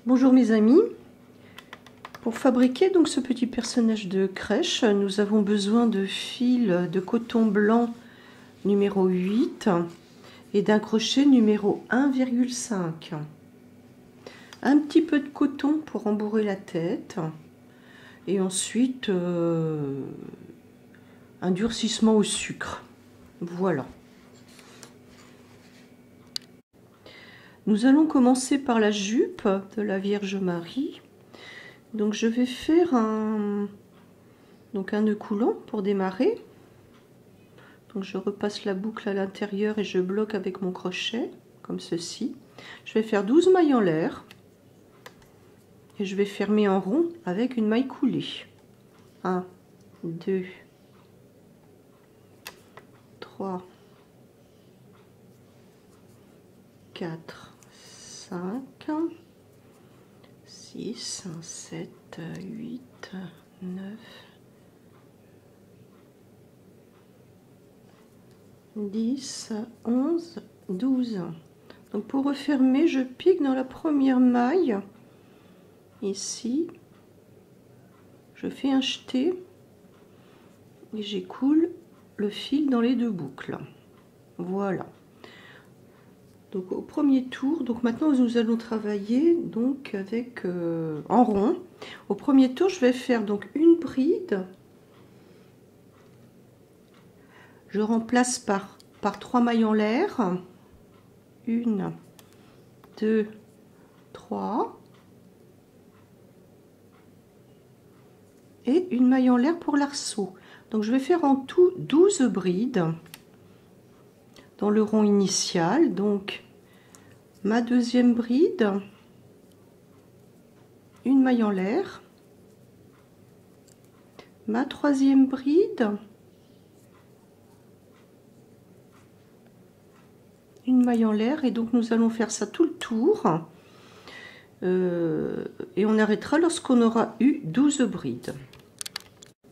Bonjour mes amis, pour fabriquer donc ce petit personnage de crèche, nous avons besoin de fil de coton blanc numéro 8 et d'un crochet numéro 1,5. Un petit peu de coton pour rembourrer la tête et ensuite un durcissement au sucre. Voilà. Nous allons commencer par la jupe de la Vierge Marie. Donc je vais faire un nœud coulant pour démarrer. Donc je repasse la boucle à l'intérieur et je bloque avec mon crochet, comme ceci. Je vais faire 12 mailles en l'air. Et je vais fermer en rond avec une maille coulée. 1, 2, 3, 4, 5, 6, 7, 8, 9, 10, 11, 12. Donc pour refermer, je pique dans la première maille. Ici, je fais un jeté et j'écoule le fil dans les deux boucles. Voilà. Donc au premier tour, donc maintenant nous allons travailler donc avec en rond. Au premier tour, je vais faire donc une bride. Je remplace par 3 mailles en l'air. 1, 2, 3. Et une maille en l'air pour l'arceau. Donc je vais faire en tout 12 brides dans le rond initial. Donc ma deuxième bride, une maille en l'air, ma troisième bride, une maille en l'air, et donc nous allons faire ça tout le tour et on arrêtera lorsqu'on aura eu 12 brides.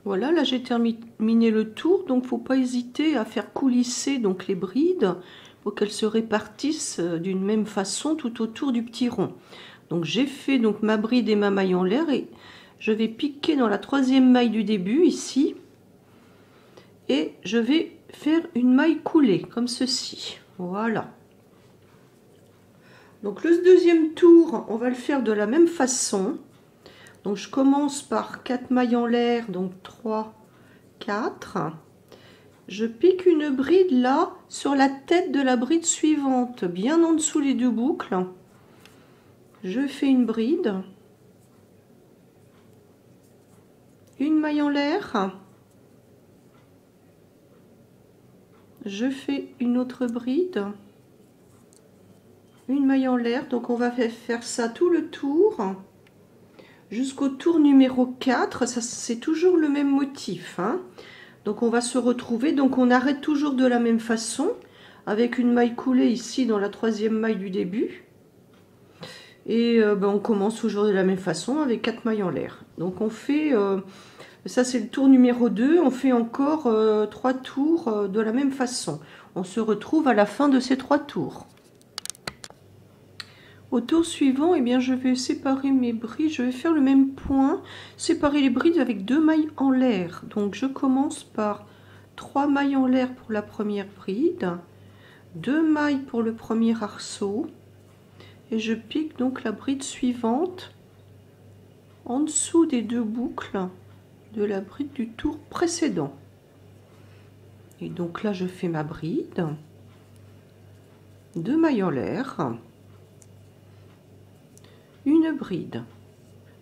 Voilà, là j'ai terminé le tour, donc faut pas hésiter à faire coulisser donc les brides pour qu'elles se répartissent d'une même façon tout autour du petit rond. Donc j'ai fait donc ma bride et ma maille en l'air et je vais piquer dans la troisième maille du début ici et je vais faire une maille coulée comme ceci. Voilà. Donc le deuxième tour, on va le faire de la même façon. Donc je commence par 4 mailles en l'air, donc 3, 4. Je pique une bride là sur la tête de la bride suivante, bien en dessous les deux boucles. Je fais une bride, une maille en l'air, je fais une autre bride, une maille en l'air. Donc on va faire ça tout le tour jusqu'au tour numéro 4. Ça c'est toujours le même motif, hein. Donc on va se retrouver, donc on arrête toujours de la même façon avec une maille coulée ici dans la troisième maille du début et on commence toujours de la même façon avec 4 mailles en l'air. Donc on fait ça c'est le tour numéro 2, on fait encore 3 tours de la même façon. On se retrouve à la fin de ces 3 tours. Au tour suivant, eh bien, je vais séparer mes brides, je vais faire le même point, séparer les brides avec 2 mailles en l'air. Donc je commence par 3 mailles en l'air pour la première bride, 2 mailles pour le premier arceau, et je pique donc la bride suivante en dessous des deux boucles de la bride du tour précédent. Et donc là je fais ma bride, 2 mailles en l'air, une bride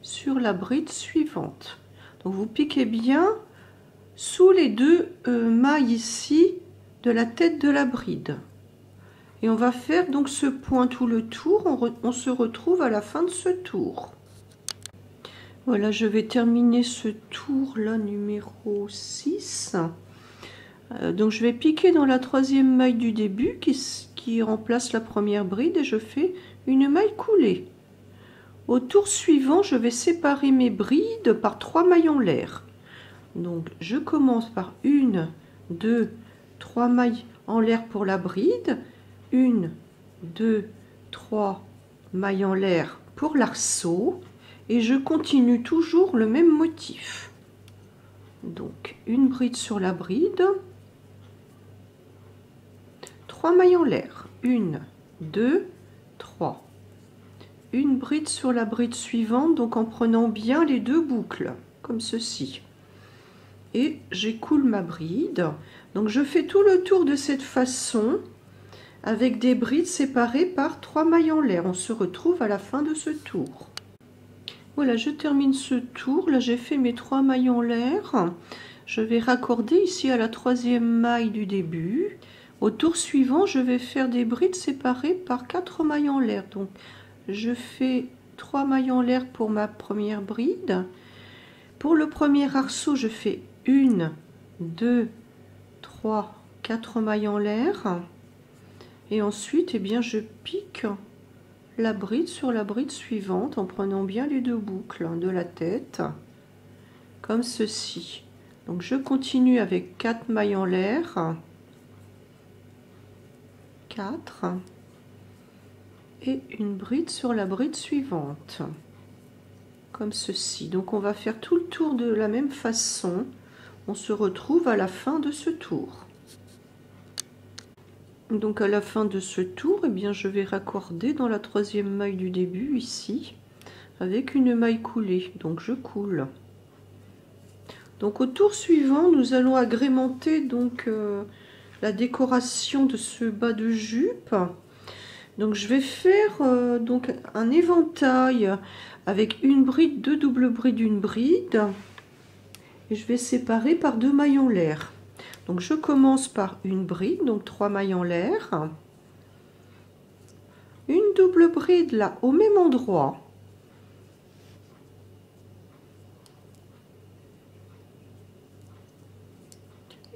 sur la bride suivante. Donc vous piquez bien sous les deux mailles ici de la tête de la bride. Et on va faire donc ce point tout le tour. On se retrouve à la fin de ce tour. Voilà, je vais terminer ce tour là numéro 6. Donc je vais piquer dans la troisième maille du début qui remplace la première bride et je fais une maille coulée. Au tour suivant, je vais séparer mes brides par 3 mailles en l'air. Donc je commence par 1, 2, 3 mailles en l'air pour la bride, 1, 2, 3 mailles en l'air pour l'arceau et je continue toujours le même motif. Donc une bride sur la bride, 3 mailles en l'air, 1, 2, 3. Une bride sur la bride suivante, donc en prenant bien les deux boucles, comme ceci. Et j'écoule ma bride. Donc je fais tout le tour de cette façon, avec des brides séparées par 3 mailles en l'air. On se retrouve à la fin de ce tour. Voilà, je termine ce tour. Là, j'ai fait mes 3 mailles en l'air. Je vais raccorder ici à la 3e maille du début. Au tour suivant, je vais faire des brides séparées par 4 mailles en l'air. Donc, je fais 3 mailles en l'air pour ma première bride. Pour le premier arceau, je fais 1, 2, 3, 4 mailles en l'air. Et ensuite, eh bien, je pique la bride sur la bride suivante en prenant bien les deux boucles de la tête, comme ceci. Donc je continue avec 4 mailles en l'air, 4, et une bride sur la bride suivante, comme ceci. Donc on va faire tout le tour de la même façon. On se retrouve à la fin de ce tour. Donc à la fin de ce tour, eh bien, je vais raccorder dans la 3e maille du début ici avec une maille coulée. Donc je coule. Donc au tour suivant, nous allons agrémenter donc la décoration de ce bas de jupe. Donc je vais faire donc un éventail avec une bride, 2 doubles brides, une bride, et je vais séparer par 2 mailles en l'air. Donc je commence par une bride, donc 3 mailles en l'air, une double bride là au même endroit,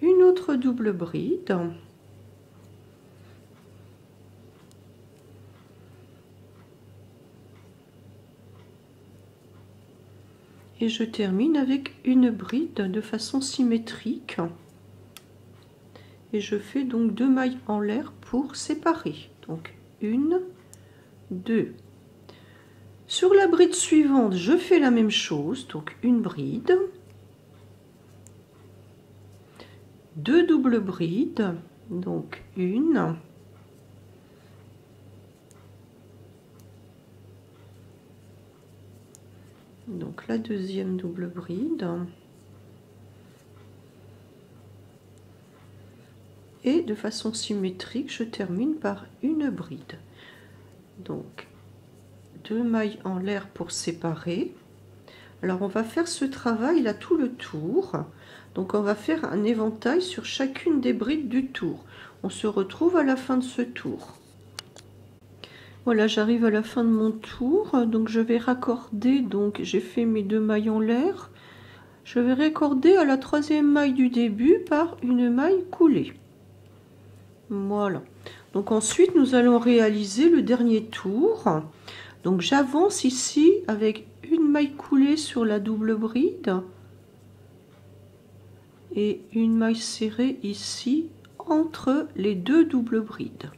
une autre double bride, et je termine avec une bride de façon symétrique. Et je fais donc 2 mailles en l'air pour séparer. Donc 1, 2. Sur la bride suivante, je fais la même chose. Donc une bride, 2 doubles brides, donc une, donc la deuxième double bride. Et de façon symétrique, je termine par une bride. Donc 2 mailles en l'air pour séparer. Alors on va faire ce travail là tout le tour. Donc on va faire un éventail sur chacune des brides du tour. On se retrouve à la fin de ce tour. Voilà, j'arrive à la fin de mon tour. Donc je vais raccorder, donc j'ai fait mes 2 mailles en l'air. Je vais raccorder à la 3e maille du début par une maille coulée. Voilà. Donc ensuite, nous allons réaliser le dernier tour. Donc j'avance ici avec une maille coulée sur la double bride et une maille serrée ici entre les 2 doubles brides.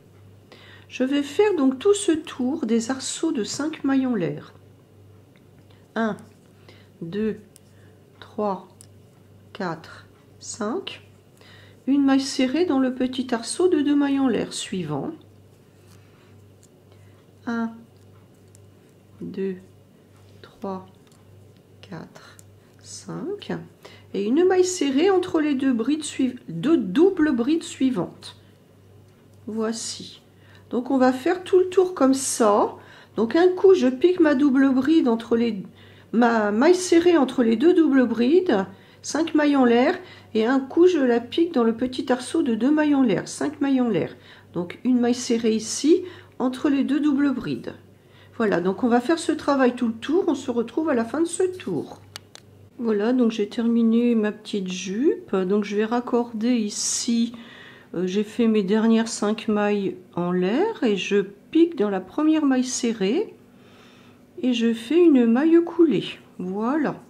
Je vais faire donc tout ce tour des arceaux de 5 mailles en l'air. 1, 2, 3, 4, 5. Une maille serrée dans le petit arceau de 2 mailles en l'air suivant. 1, 2, 3, 4, 5. Et une maille serrée entre les deux doubles brides suivantes. Voici. Donc on va faire tout le tour comme ça. Donc un coup, je pique ma double bride ma maille serrée entre les 2 doubles brides, 5 mailles en l'air, et un coup je la pique dans le petit arceau de 2 mailles en l'air, 5 mailles en l'air. Donc une maille serrée ici entre les 2 doubles brides. Voilà, donc on va faire ce travail tout le tour. On se retrouve à la fin de ce tour. Voilà, donc j'ai terminé ma petite jupe. Donc je vais raccorder ici. J'ai fait mes dernières 5 mailles en l'air et je pique dans la première maille serrée et je fais une maille coulée. Voilà.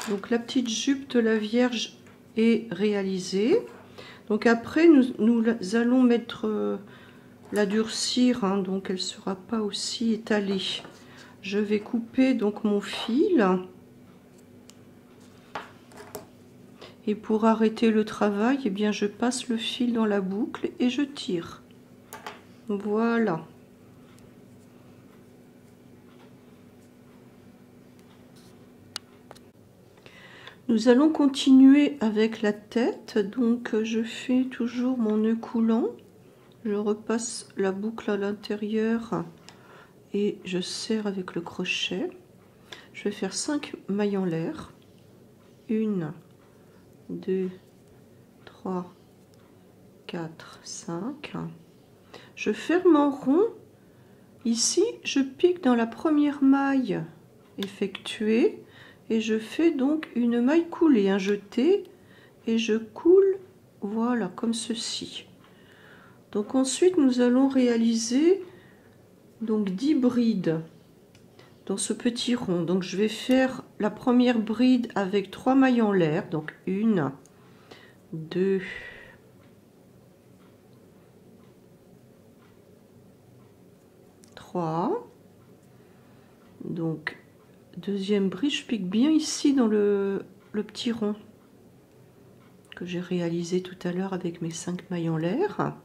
Donc la petite jupe de la Vierge est réalisée. Donc après nous allons la durcir, hein, donc elle ne sera pas aussi étalée. je vais couper donc mon fil. Et pour arrêter le travail, eh bien, je passe le fil dans la boucle et je tire. Voilà. Nous allons continuer avec la tête. Donc, je fais toujours mon nœud coulant. Je repasse la boucle à l'intérieur et je serre avec le crochet. Je vais faire 5 mailles en l'air. 1, 2, 3, 4, 5. Je ferme en rond. Ici, je pique dans la première maille effectuée et je fais donc une maille coulée, un jeté, et je coule, voilà, comme ceci. Donc ensuite, nous allons réaliser donc 10 brides dans ce petit rond. Donc je vais faire la première bride avec 3 mailles en l'air, donc 1, 2, 3. Donc deuxième bride, je pique bien ici dans le petit rond que j'ai réalisé tout à l'heure avec mes 5 mailles en l'air.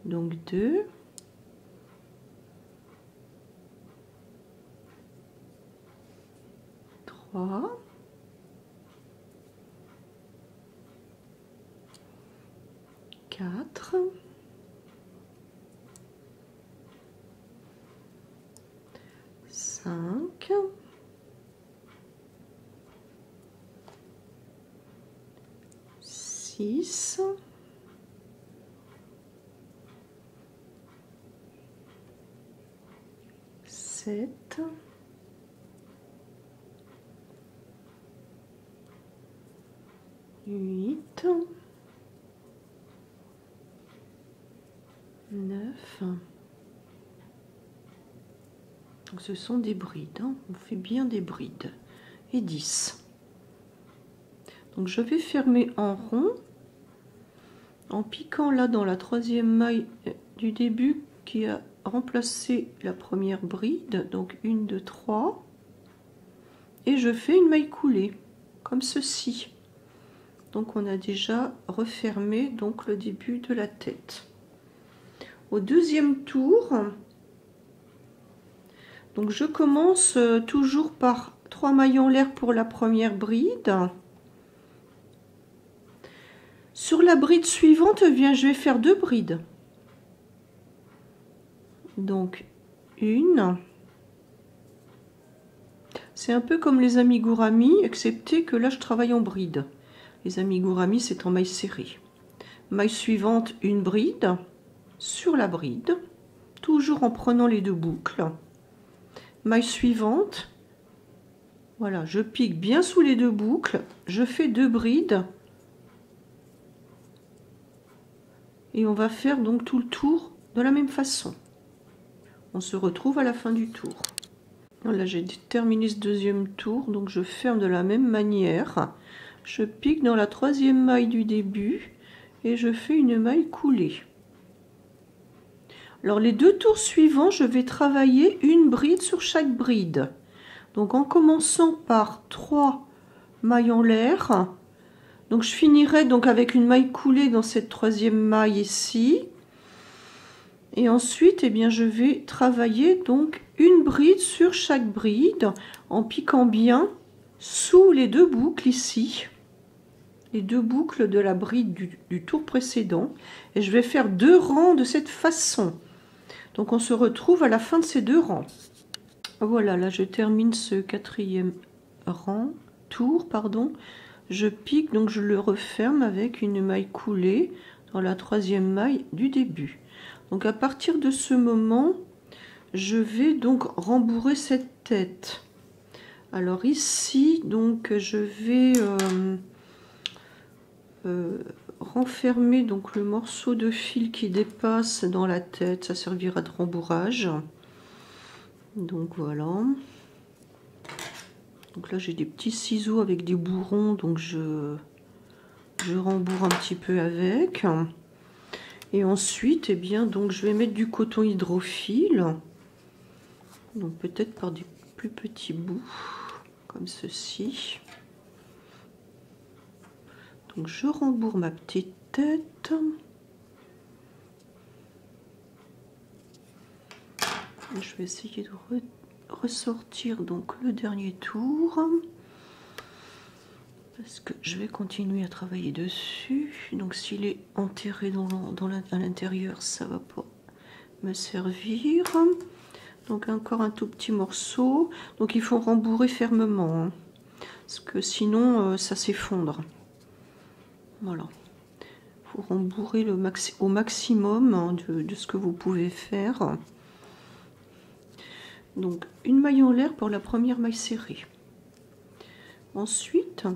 Donc 2, 3, 4, 5, 6, 7, 8, 9. Donc ce sont des brides, hein. On fait bien des brides. Et 10. Donc je vais fermer en rond en piquant là dans la troisième maille du début qui a remplacé la première bride. Donc 1, 2, 3. Et je fais une maille coulée comme ceci. Donc on a déjà refermé donc le début de la tête. Au deuxième tour, donc je commence toujours par 3 mailles en l'air pour la première bride. Sur la bride suivante, eh bien, je vais faire 2 brides. Donc une. C'est un peu comme les amigurumi, excepté que là je travaille en bride. Les amigurumi, c'est en maille serrée. Maille suivante, une bride sur la bride, toujours en prenant les 2 boucles. Maille suivante, voilà, je pique bien sous les 2 boucles, je fais 2 brides et on va faire donc tout le tour de la même façon. On se retrouve à la fin du tour. Là, j'ai terminé ce deuxième tour, donc je ferme de la même manière. Je pique dans la troisième maille du début et je fais une maille coulée. Alors les 2 tours suivants, je vais travailler une bride sur chaque bride. Donc en commençant par 3 mailles en l'air, donc je finirai donc avec une maille coulée dans cette troisième maille ici. Et ensuite, eh bien, je vais travailler donc une bride sur chaque bride en piquant bien sous les 2 boucles ici. Les 2 boucles de la bride du tour précédent. Et je vais faire 2 rangs de cette façon. Donc on se retrouve à la fin de ces 2 rangs. Voilà, là je termine ce 4e tour, pardon. Je pique, donc je le referme avec une maille coulée dans la troisième maille du début. Donc à partir de ce moment, je vais donc rembourrer cette tête. Alors ici, donc je vais renfermer donc le morceau de fil qui dépasse dans la tête, ça servira de rembourrage. Donc voilà. Donc là j'ai des petits ciseaux avec des bourrons, donc je rembourre un petit peu avec. Et ensuite, eh bien, donc je vais mettre du coton hydrophile. Donc peut-être par plus petits bouts, comme ceci. Donc je rembourre ma petite tête. Je vais essayer de ressortir donc le dernier tour. Parce que je vais continuer à travailler dessus. Donc s'il est enterré à l'intérieur, ça va pas me servir. Donc encore un tout petit morceau. Donc il faut rembourrer fermement, hein, parce que sinon ça s'effondre. Voilà. Il faut rembourrer au maximum, hein, de ce que vous pouvez faire. Donc une maille en l'air pour la première maille serrée. Ensuite,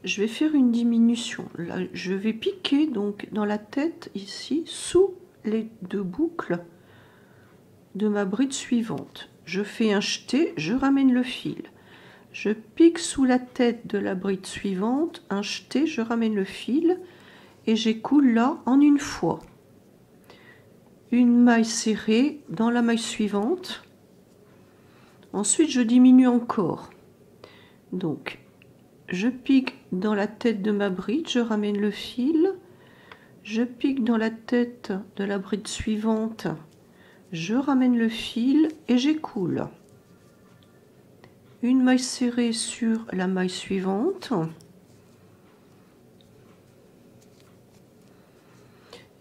je vais faire une diminution. Là, je vais piquer donc dans la tête ici, sous les deux boucles de ma bride suivante. Je fais un jeté, je ramène le fil. Je pique sous la tête de la bride suivante, un jeté, je ramène le fil et j'écoule là en une fois. Une maille serrée dans la maille suivante. Ensuite, je diminue encore. Donc, je pique dans la tête de ma bride, je ramène le fil. Je pique dans la tête de la bride suivante, je ramène le fil et j'écoule. Une maille serrée sur la maille suivante.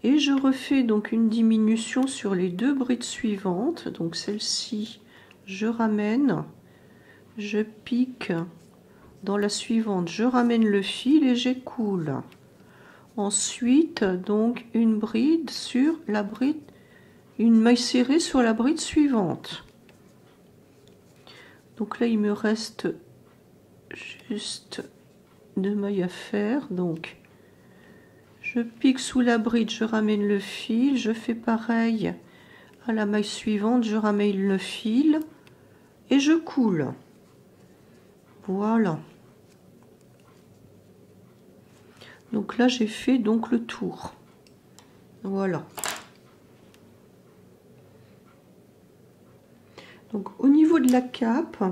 Et je refais donc une diminution sur les deux brides suivantes. Donc celle-ci, je ramène, je pique dans la suivante, je ramène le fil et j'écoule. Ensuite, donc une bride sur la bride, une maille serrée sur la bride suivante. Donc là, il me reste juste 2 mailles à faire. Donc, je pique sous la bride, je ramène le fil, je fais pareil à la maille suivante, je ramène le fil et je coule. Voilà. Donc là, j'ai fait donc le tour. Voilà. Donc au niveau de la cape,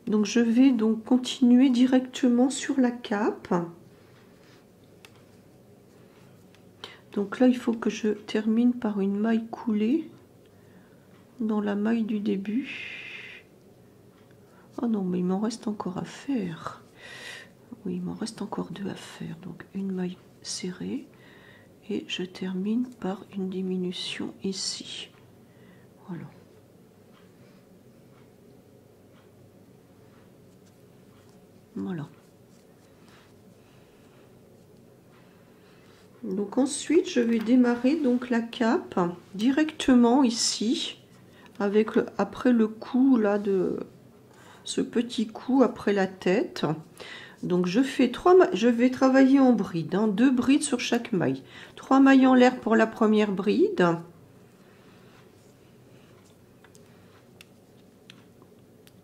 donc je vais donc continuer directement sur la cape. Donc là, il faut que je termine par une maille coulée dans la maille du début. Oh non, mais il m'en reste encore à faire. Oui, il m'en reste encore 2 à faire. Donc une maille serrée et je termine par une diminution ici. Voilà. Voilà. Donc ensuite, je vais démarrer donc la cape directement ici, avec après le cou là de ce petit coup après la tête. Donc je fais je vais travailler en bride, hein, 2 brides sur chaque maille. 3 mailles en l'air pour la première bride.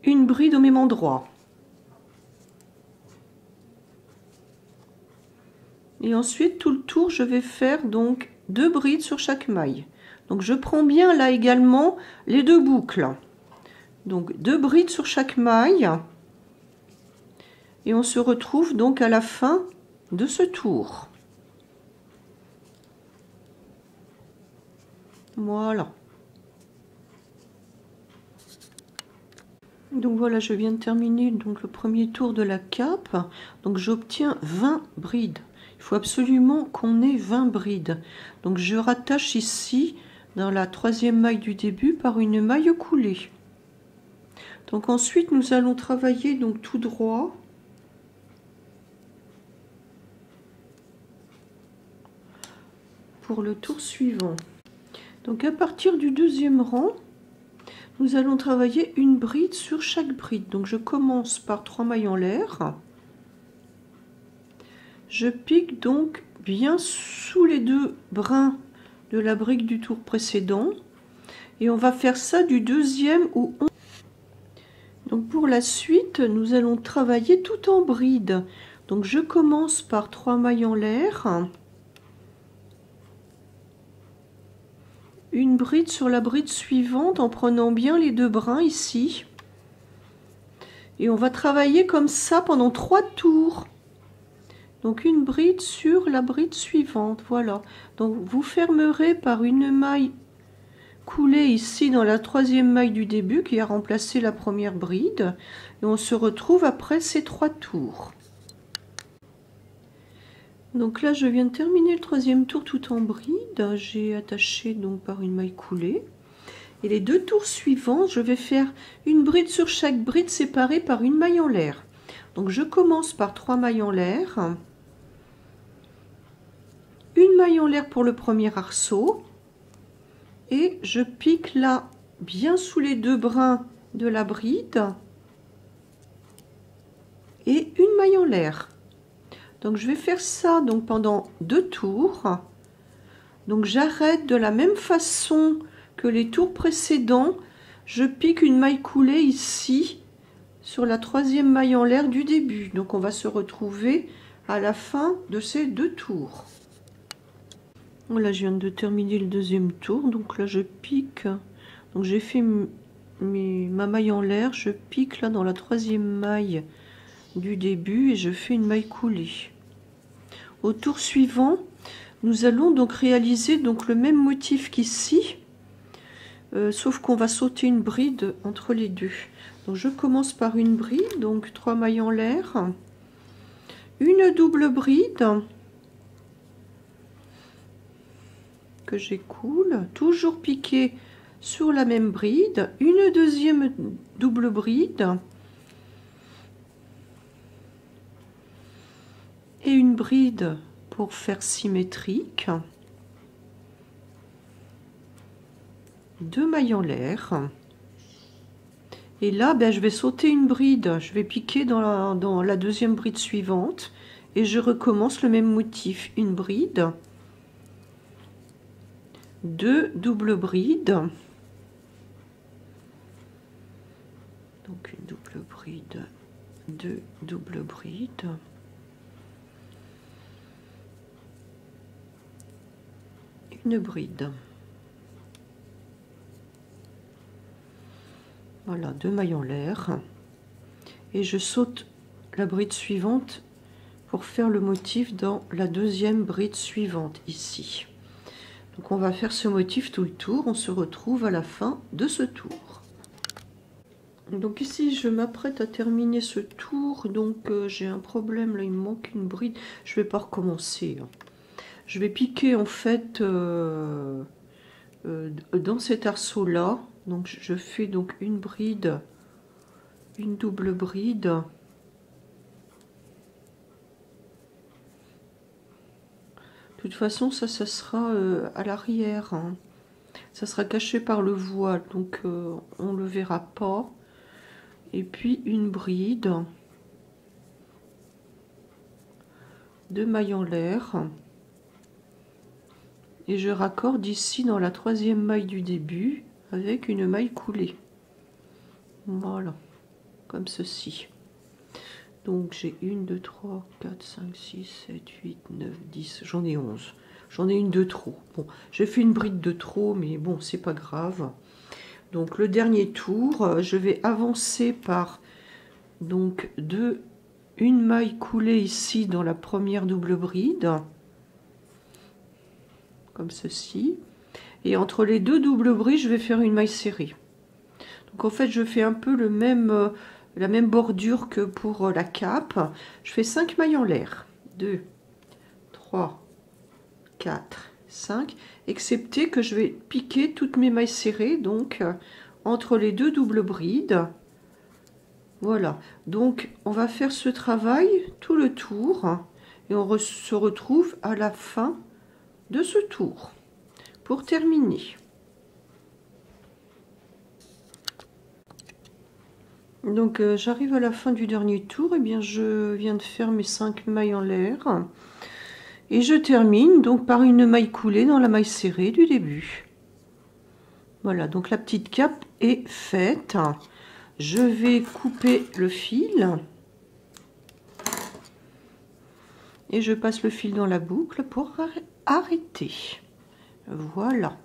Une bride au même endroit. Et ensuite, tout le tour, je vais faire donc 2 brides sur chaque maille. Donc je prends bien là également les 2 boucles. Donc 2 brides sur chaque maille. Et on se retrouve donc à la fin de ce tour. Voilà. Donc voilà, je viens de terminer donc le premier tour de la cape. Donc j'obtiens 20 brides. Il faut absolument qu'on ait 20 brides. Donc je rattache ici dans la 3e maille du début par une maille coulée. Donc ensuite nous allons travailler donc tout droit. Pour le tour suivant. Donc à partir du 2e rang, nous allons travailler une bride sur chaque bride. Donc je commence par 3 mailles en l'air. Je pique donc bien sous les 2 brins de la bride du tour précédent. Et on va faire ça du 2e au 11e. Donc pour la suite, nous allons travailler tout en bride. Donc je commence par 3 mailles en l'air. Une une bride sur la bride suivante en prenant bien les deux brins ici. Et on va travailler comme ça pendant 3 tours. Donc une bride sur la bride suivante, voilà. Donc vous fermerez par une maille coulée ici dans la 3e maille du début qui a remplacé la première bride. Et on se retrouve après ces 3 tours. Donc là je viens de terminer le 3e tour tout en bride. J'ai attaché donc par une maille coulée. Et les 2 tours suivants, je vais faire une bride sur chaque bride séparée par une maille en l'air. Donc je commence par 3 mailles en l'air. Une maille en l'air pour le premier arceau. Et je pique là bien sous les 2 brins de la bride. Et une maille en l'air. Donc je vais faire ça donc pendant 2 tours. Donc j'arrête de la même façon que les tours précédents. Je pique une maille coulée ici sur la 3e maille en l'air du début. Donc on va se retrouver à la fin de ces 2 tours. Voilà, je viens de terminer le 2e tour. Donc là je pique. Donc j'ai fait ma maille en l'air. Je pique là dans la 3e maille du début et je fais une maille coulée. Au tour suivant, nous allons donc réaliser donc le même motif qu'ici, sauf qu'on va sauter une bride entre les deux. Donc je commence par une bride, donc 3 mailles en l'air, une double bride que j'écoule, toujours piquée sur la même bride, une deuxième double bride et une bride pour faire symétrique, 2 mailles en l'air. Et là je vais sauter une bride, je vais piquer dans la 2e bride suivante et je recommence le même motif, une bride, 2 doubles brides, donc une double bride, 2 doubles brides, une bride. Voilà, 2 mailles en l'air et je saute la bride suivante pour faire le motif dans la 2e bride suivante ici. Donc on va faire ce motif tout le tour, on se retrouve à la fin de ce tour. Donc ici je m'apprête à terminer ce tour, donc j'ai un problème là, il me manque une bride, je vais pas recommencer. Je vais piquer en fait dans cet arceau là, donc je fais donc une bride, une double bride, de toute façon ça sera à l'arrière, hein. Ça sera caché par le voile, donc on le verra pas. Et puis une bride, 2 mailles en l'air. Et je raccorde ici dans la 3e maille du début avec une maille coulée. Voilà, comme ceci. Donc j'ai 1, 2, 3, 4, 5, 6, 7, 8, 9, 10, j'en ai 11. J'en ai une de trop. Bon, j'ai fait une bride de trop, mais bon, c'est pas grave. Donc le dernier tour, je vais avancer par donc une maille coulée ici dans la première double bride, comme ceci, et entre les 2 doubles brides je vais faire une maille serrée. Donc en fait je fais un peu la même bordure que pour la cape. Je fais 5 mailles en l'air, 2, 3, 4, 5, excepté que je vais piquer toutes mes mailles serrées donc entre les 2 doubles brides. Voilà, donc on va faire ce travail tout le tour et on se retrouve à la fin de ce tour pour terminer. Donc j'arrive à la fin du dernier tour, et bien je viens de faire mes 5 mailles en l'air et je termine donc par une maille coulée dans la maille serrée du début. Voilà, donc la petite cape est faite. Je vais couper le fil et je passe le fil dans la boucle pour arrêter. Voilà.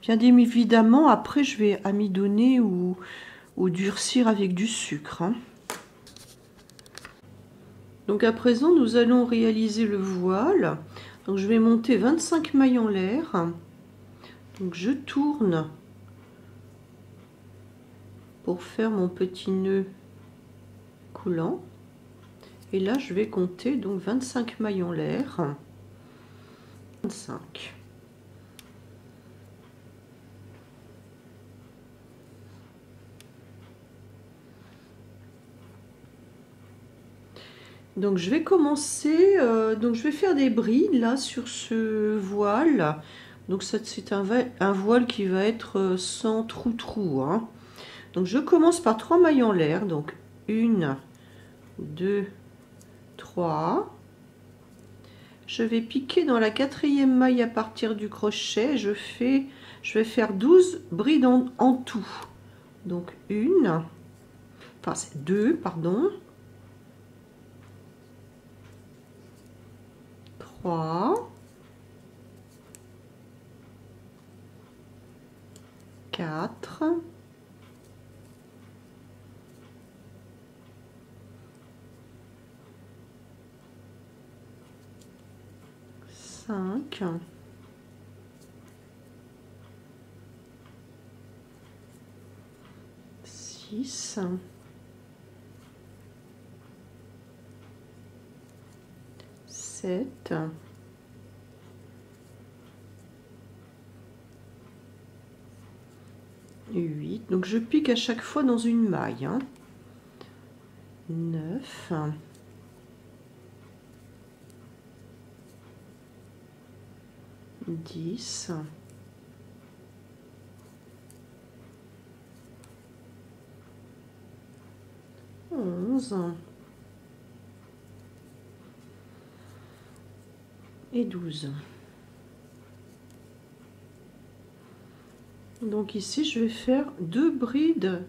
Bien évidemment, après, je vais amidonner ou durcir avec du sucre. Hein. Donc à présent, nous allons réaliser le voile. Donc je vais monter 25 mailles en l'air. Donc je tourne pour faire mon petit nœud coulant. Et là, je vais compter donc 25 mailles en l'air. 25. Donc je vais commencer, donc je vais faire des brides là sur ce voile. Donc c'est un voile qui va être sans trou. Hein. Donc je commence par 3 mailles en l'air. Donc 1, 2, 3. Je vais piquer dans la 4e maille à partir du crochet. Je vais faire 12 brides en tout. Donc 2, pardon. 3, 4, 5, 6, 7, 8. Donc je pique à chaque fois dans une maille. Hein. 9, 10, 11 et 12. Donc ici, je vais faire 2 brides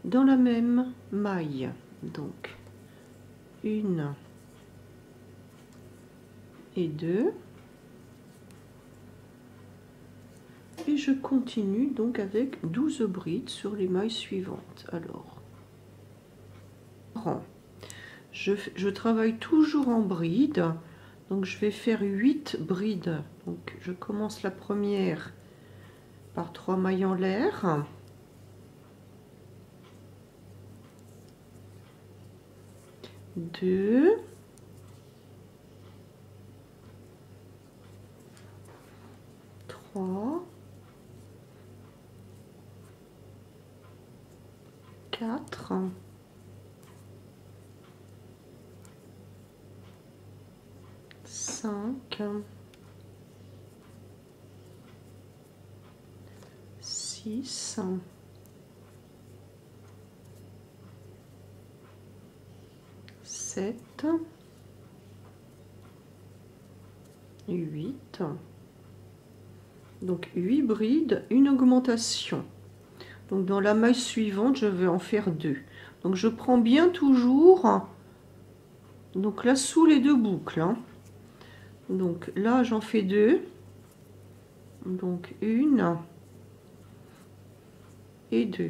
dans la même maille. Donc 1 et 2. Et je continue donc avec 12 brides sur les mailles suivantes. Alors, je travaille toujours en brides. Donc je vais faire 8 brides. Donc je commence la première par 3 mailles en l'air. Deux, 3, 4, 5, 6, 7, 8. Donc 8 brides, une augmentation. Donc dans la maille suivante, je vais en faire 2. Donc je prends bien toujours, donc là sous les 2 boucles. Hein. Donc là j'en fais 2. Donc 1 et 2.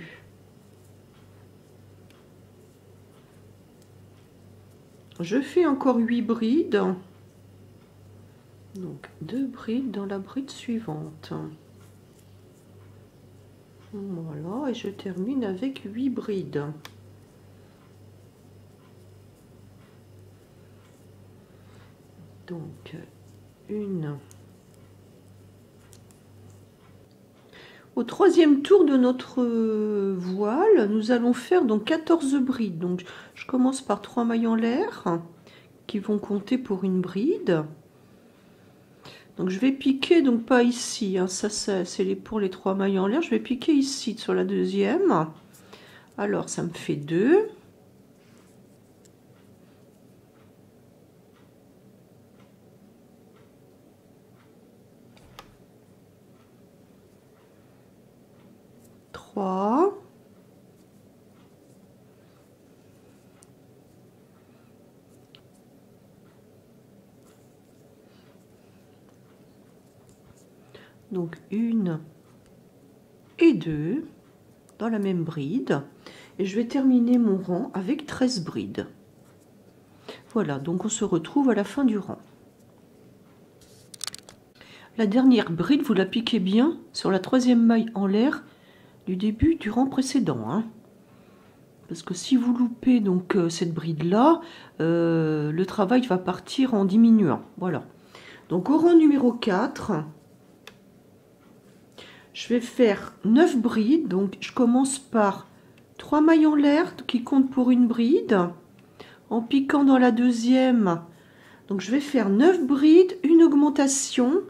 Je fais encore 8 brides. Donc 2 brides dans la bride suivante. Voilà, et je termine avec 8 brides. Donc une. Au 3e tour de notre voile, nous allons faire donc 14 brides. Donc je commence par 3 mailles en l'air qui vont compter pour une bride. Donc je vais piquer, donc pas ici, hein, ça c'est pour les 3 mailles en l'air, je vais piquer ici sur la 2e. Alors ça me fait 2. Trois. 4, Donc 1 et 2 dans la même bride. Et je vais terminer mon rang avec 13 brides. Voilà, donc on se retrouve à la fin du rang. La dernière bride, vous la piquez bien sur la troisième maille en l'air du début du rang précédent, hein. Parce que si vous loupez donc cette bride là, le travail va partir en diminuant. Voilà. Donc au rang numéro 4, je vais faire 9 brides. Donc je commence par 3 mailles en l'air qui comptent pour une bride. En piquant dans la deuxième, donc je vais faire 9 brides, une augmentation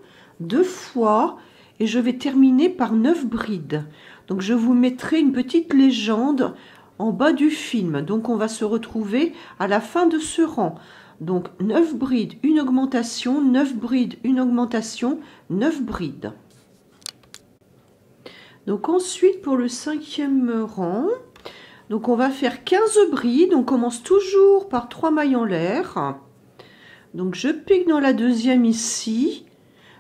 2 fois et je vais terminer par 9 brides. Donc je vous mettrai une petite légende en bas du film. Donc on va se retrouver à la fin de ce rang. Donc 9 brides, une augmentation, 9 brides, une augmentation, 9 brides. Donc ensuite pour le 5e rang, donc on va faire 15 brides. On commence toujours par 3 mailles en l'air. Donc je pique dans la deuxième ici.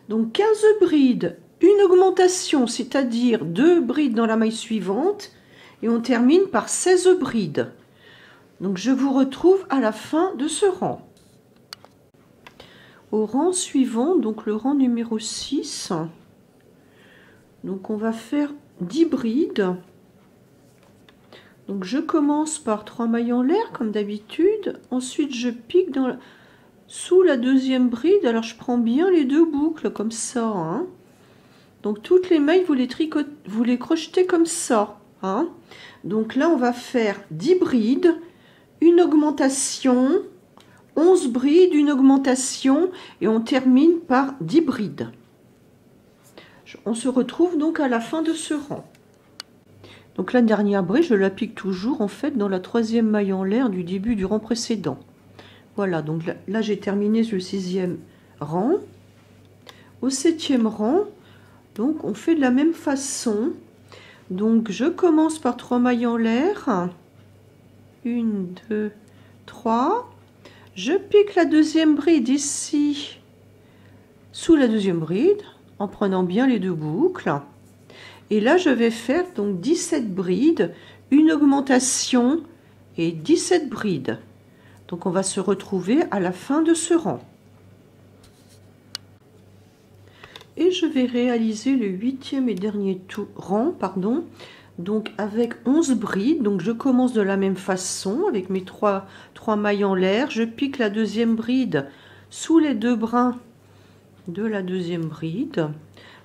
Donc 15 brides, une augmentation, c'est-à-dire 2 brides dans la maille suivante. Et on termine par 16 brides. Donc je vous retrouve à la fin de ce rang. Au rang suivant, donc le rang numéro 6, donc on va faire 10 brides. Donc je commence par 3 mailles en l'air comme d'habitude. Ensuite je pique sous la deuxième bride. Alors je prends bien les 2 boucles comme ça, hein. Donc toutes les mailles vous les crochetez comme ça, hein. Donc là on va faire 10 brides, une augmentation, 11 brides, une augmentation et on termine par 10 brides. On se retrouve donc à la fin de ce rang. Donc la dernière bride, je la pique toujours en fait dans la troisième maille en l'air du début du rang précédent. Voilà, donc là j'ai terminé le 6e rang. Au 7e rang, donc on fait de la même façon. Donc je commence par 3 mailles en l'air. 1, 2, 3. Je pique la deuxième bride ici, sous la deuxième bride, en prenant bien les 2 boucles. Et là, je vais faire donc 17 brides, une augmentation et 17 brides. Donc, on va se retrouver à la fin de ce rang. Et je vais réaliser le 8e et dernier rang, pardon, donc avec 11 brides. Donc, je commence de la même façon avec mes 3 mailles en l'air. Je pique la deuxième bride sous les 2 brins de la deuxième bride.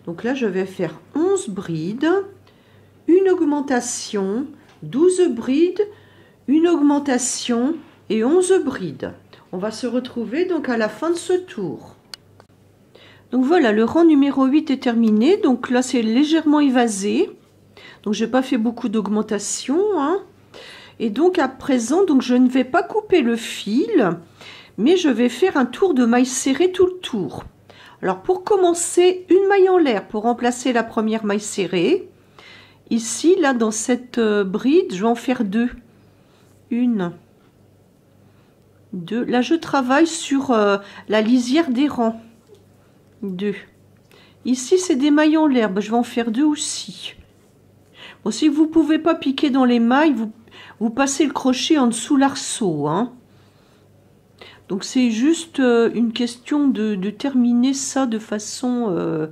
Donc là, je vais faire 11 brides, une augmentation, 12 brides, une augmentation et 11 brides. On va se retrouver donc à la fin de ce tour. Donc voilà, le rang numéro 8 est terminé. Donc là, c'est légèrement évasé. Donc, je n'ai pas fait beaucoup d'augmentation, hein. Et donc, à présent, donc, je ne vais pas couper le fil, mais je vais faire un tour de maille serrée tout le tour. Alors pour commencer, une maille en l'air pour remplacer la première maille serrée. Ici, là, dans cette bride, je vais en faire 2. 1, 2. Là, je travaille sur la lisière des rangs. 2. Ici, c'est des mailles en l'air. Je vais en faire 2 aussi. Bon, si vous ne pouvez pas piquer dans les mailles, vous passez le crochet en dessous l'arceau, hein. Donc c'est juste une question de terminer ça de façon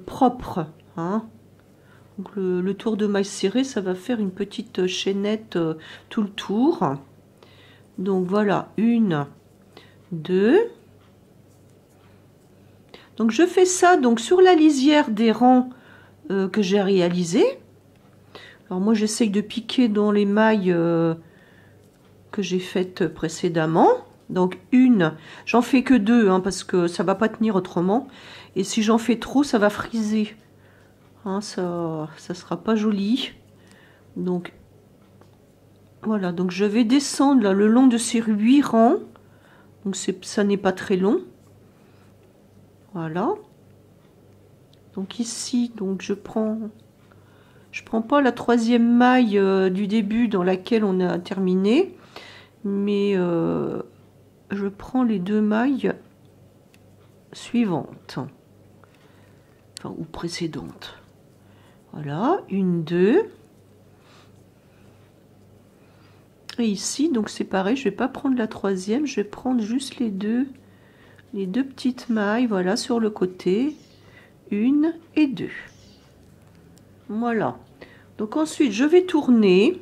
propre, hein. Donc le tour de maille serrée, ça va faire une petite chaînette tout le tour. Donc voilà, 1, 2. Donc je fais ça donc sur la lisière des rangs que j'ai réalisés. Alors moi j'essaye de piquer dans les mailles que j'ai faites précédemment. Donc 1, j'en fais que 2 hein, parce que ça va pas tenir autrement. Et si j'en fais trop, ça va friser. Hein, ça sera pas joli. Donc voilà, donc je vais descendre là, le long de ces 8 rangs. Donc ça n'est pas très long. Voilà. Donc ici, donc je prends pas la troisième maille du début dans laquelle on a terminé, mais je prends les 2 mailles suivantes. enfin, ou précédente. Voilà, une, deux. Et ici, donc c'est pareil, je vais pas prendre la troisième, je vais prendre juste les deux petites mailles, voilà, sur le côté, une et deux. Voilà. Donc ensuite, je vais tourner.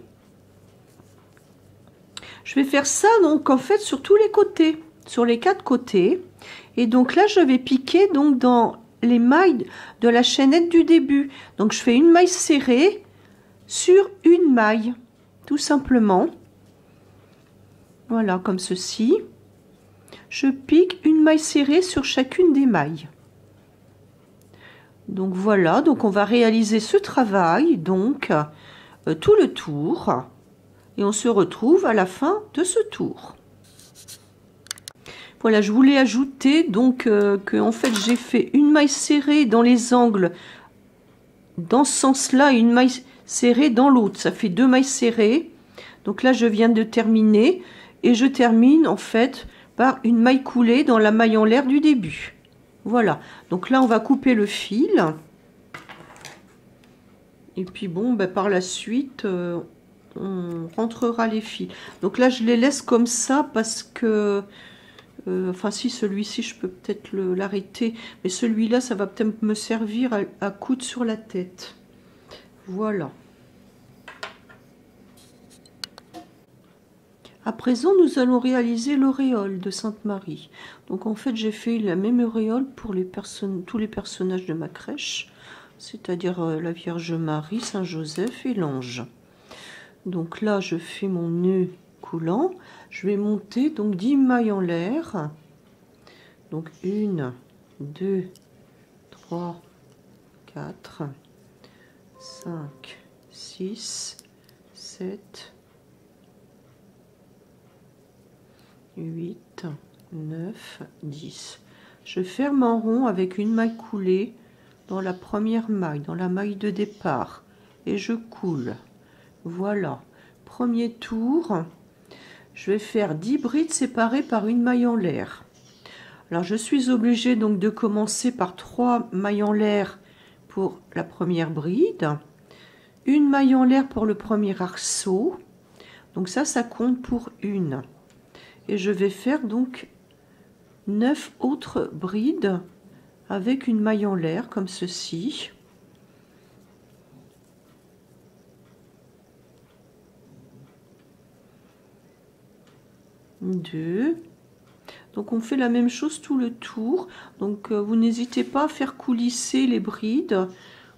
Je vais faire ça, donc, en fait, sur tous les côtés, sur les 4 côtés. Et donc là, je vais piquer, donc, dans les mailles de la chaînette du début. Donc, je fais une maille serrée sur une maille, tout simplement. Voilà, comme ceci. Je pique une maille serrée sur chacune des mailles. Donc voilà, donc on va réaliser ce travail, donc tout le tour, et on se retrouve à la fin de ce tour. Voilà, je voulais ajouter donc que en fait j'ai fait une maille serrée dans les angles dans ce sens-là et une maille serrée dans l'autre. Ça fait 2 mailles serrées. Donc là je viens de terminer et je termine en fait par une maille coulée dans la maille en l'air du début. Voilà, donc là on va couper le fil. Et puis bon, ben, par la suite, on rentrera les fils. Donc là je les laisse comme ça parce que, enfin si celui-ci je peux peut-être l'arrêter. Mais celui-là ça va peut-être me servir à coudre sur la tête. Voilà. À présent, nous allons réaliser l'auréole de Sainte Marie. Donc en fait, j'ai fait la même auréole pour tous les personnages de ma crèche, c'est-à-dire la Vierge Marie, Saint Joseph et l'ange. Donc là, je fais mon nœud coulant. Je vais monter donc 10 mailles en l'air. Donc 1, 2, 3, 4, 5, 6, 7, 8, 9, 10. Je ferme en rond avec une maille coulée dans la première maille, dans la maille de départ, et je coule. Voilà, premier tour. Je vais faire 10 brides séparées par une maille en l'air. Alors je suis obligée donc de commencer par 3 mailles en l'air pour la première bride, une maille en l'air pour le premier arceau. Donc ça compte pour une. Et je vais faire donc 9 autres brides avec une maille en l'air comme ceci. Deux. Donc on fait la même chose tout le tour. Donc vous n'hésitez pas à faire coulisser les brides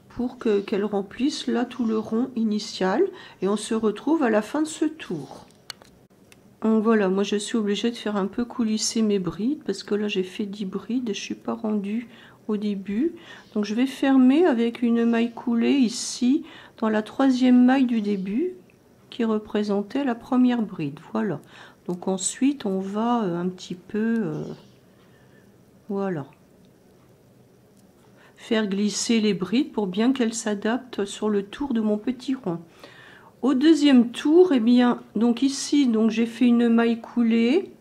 pour qu'elles remplissent là tout le rond initial. Et on se retrouve à la fin de ce tour. Donc voilà, moi je suis obligée de faire un peu coulisser mes brides parce que là j'ai fait 10 brides et je suis pas rendue au début. Donc je vais fermer avec une maille coulée ici dans la 3e maille du début qui représentait la première bride. Voilà. Donc ensuite on va un petit peu voilà, faire glisser les brides pour bien qu'elles s'adaptent sur le tour de mon petit rond. Au deuxième tour, eh bien, donc ici, donc j'ai fait une maille coulée.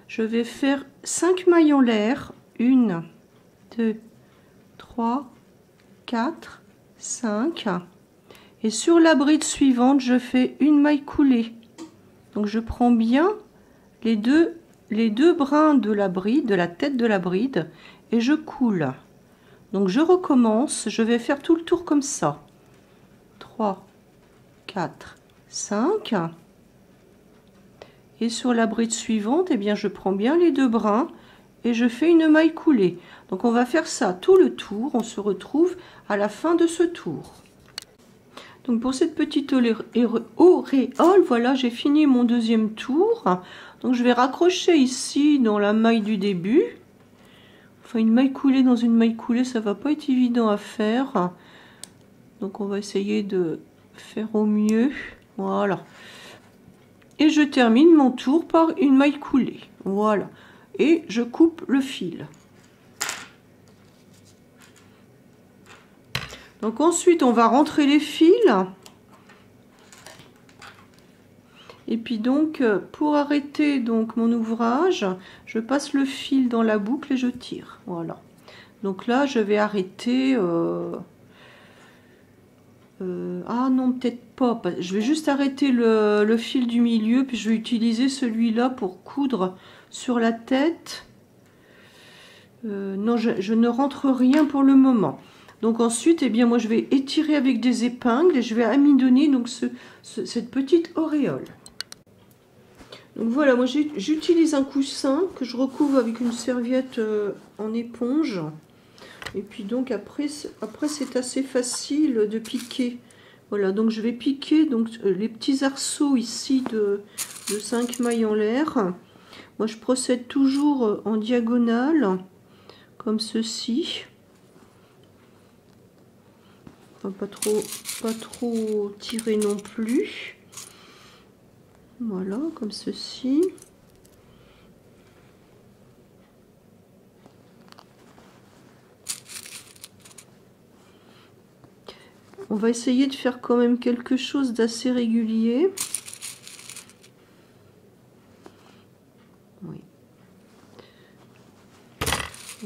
Je vais faire 5 mailles en l'air. 1, 2, 3, 4, 5. Et sur la bride suivante, je fais une maille coulée. Donc je prends bien les deux brins de la bride, de la tête de la bride, et je coule. Donc je recommence, je vais faire tout le tour comme ça. 3, 4, 5. Et sur la bride suivante, eh bien, je prends bien les 2 brins et je fais une maille coulée. Donc on va faire ça tout le tour. On se retrouve à la fin de ce tour. Donc pour cette petite auréole, voilà, j'ai fini mon deuxième tour. Donc je vais raccrocher ici dans la maille du début. Enfin, une maille coulée dans une maille coulée, ça va pas être évident à faire. Donc on va essayer de faire au mieux. Voilà. Et je termine mon tour par une maille coulée. Voilà. Et je coupe le fil. Donc ensuite, on va rentrer les fils. Et puis donc, pour arrêter donc mon ouvrage, je passe le fil dans la boucle et je tire. Voilà. Donc là, je vais arrêter... ah non, peut-être pas. Je vais juste arrêter le fil du milieu, puis je vais utiliser celui-là pour coudre sur la tête. Non, je ne rentre rien pour le moment. Donc ensuite, eh bien, moi, je vais étirer avec des épingles et je vais amidonner donc cette petite auréole. Donc voilà, moi j'utilise un coussin que je recouvre avec une serviette en éponge. Et puis donc après c'est assez facile de piquer. Voilà, donc je vais piquer donc les petits arceaux ici de 5 mailles en l'air. Moi je procède toujours en diagonale, comme ceci. Enfin, pas trop tirer non plus. Voilà, comme ceci. On va essayer de faire quand même quelque chose d'assez régulier. Oui.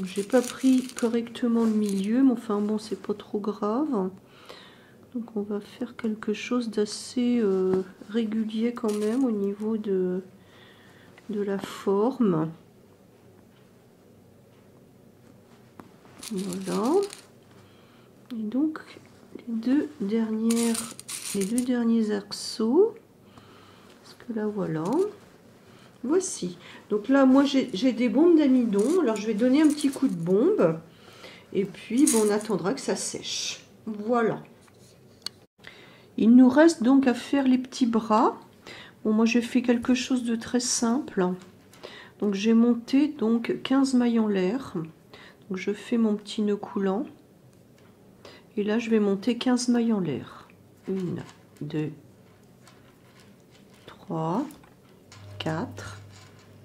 J'ai pas pris correctement le milieu, mais enfin bon, c'est pas trop grave. Donc on va faire quelque chose d'assez régulier quand même au niveau de la forme. Voilà. Et donc les deux derniers arceaux. Parce que là voilà. Voici. Donc là moi j'ai des bombes d'amidon. Alors je vais donner un petit coup de bombe. Et puis bon, on attendra que ça sèche. Voilà. Il nous reste donc à faire les petits bras. Bon, moi j'ai fait quelque chose de très simple. Donc j'ai monté donc 15 mailles en l'air. Donc je fais mon petit nœud coulant. Et là je vais monter 15 mailles en l'air. 1, 2, 3, 4,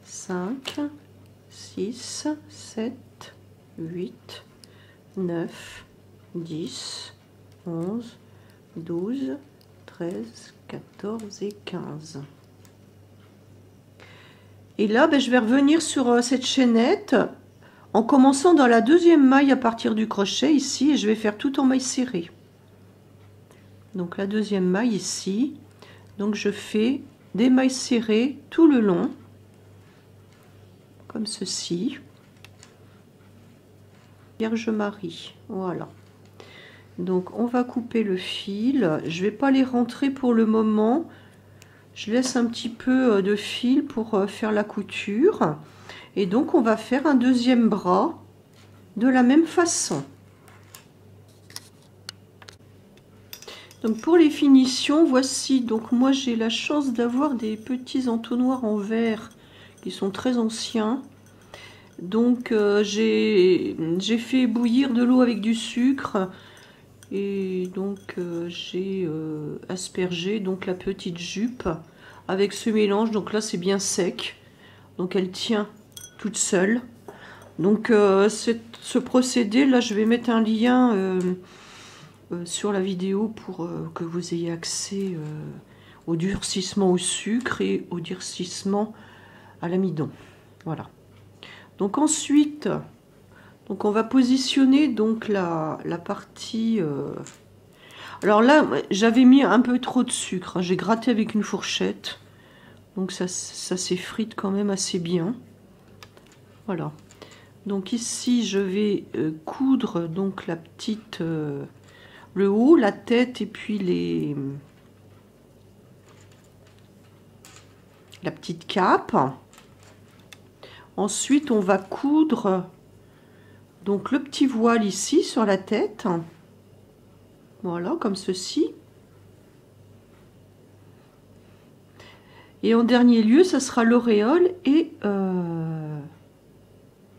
5, 6, 7, 8, 9, 10, 11, 12, 13, 14 et 15. Et là, je vais revenir sur cette chaînette en commençant dans la deuxième maille à partir du crochet ici, et je vais faire tout en maille serrée. Donc la deuxième maille ici, donc je fais des mailles serrées tout le long, comme ceci. Vierge Marie, voilà. Donc on va couper le fil. Je vais pas les rentrer pour le moment. Je laisse un petit peu de fil pour faire la couture. Et donc on va faire un deuxième bras de la même façon. Donc pour les finitions, voici. Donc moi j'ai la chance d'avoir des petits entonnoirs en verre qui sont très anciens. Donc j'ai fait bouillir de l'eau avec du sucre. Et donc j'ai aspergé donc la petite jupe avec ce mélange. Donc là c'est bien sec, donc elle tient toute seule. Donc ce procédé là, je vais mettre un lien sur la vidéo pour que vous ayez accès au durcissement au sucre et au durcissement à l'amidon. Voilà. Donc ensuite, donc on va positionner donc la partie. Alors là, j'avais mis un peu trop de sucre. J'ai gratté avec une fourchette, donc ça s'effrite quand même assez bien. Voilà. Donc ici, je vais coudre donc la petite, le haut, la tête et puis la petite cape. Ensuite, on va coudre donc le petit voile ici sur la tête. Voilà, comme ceci. Et en dernier lieu, ça sera l'auréole et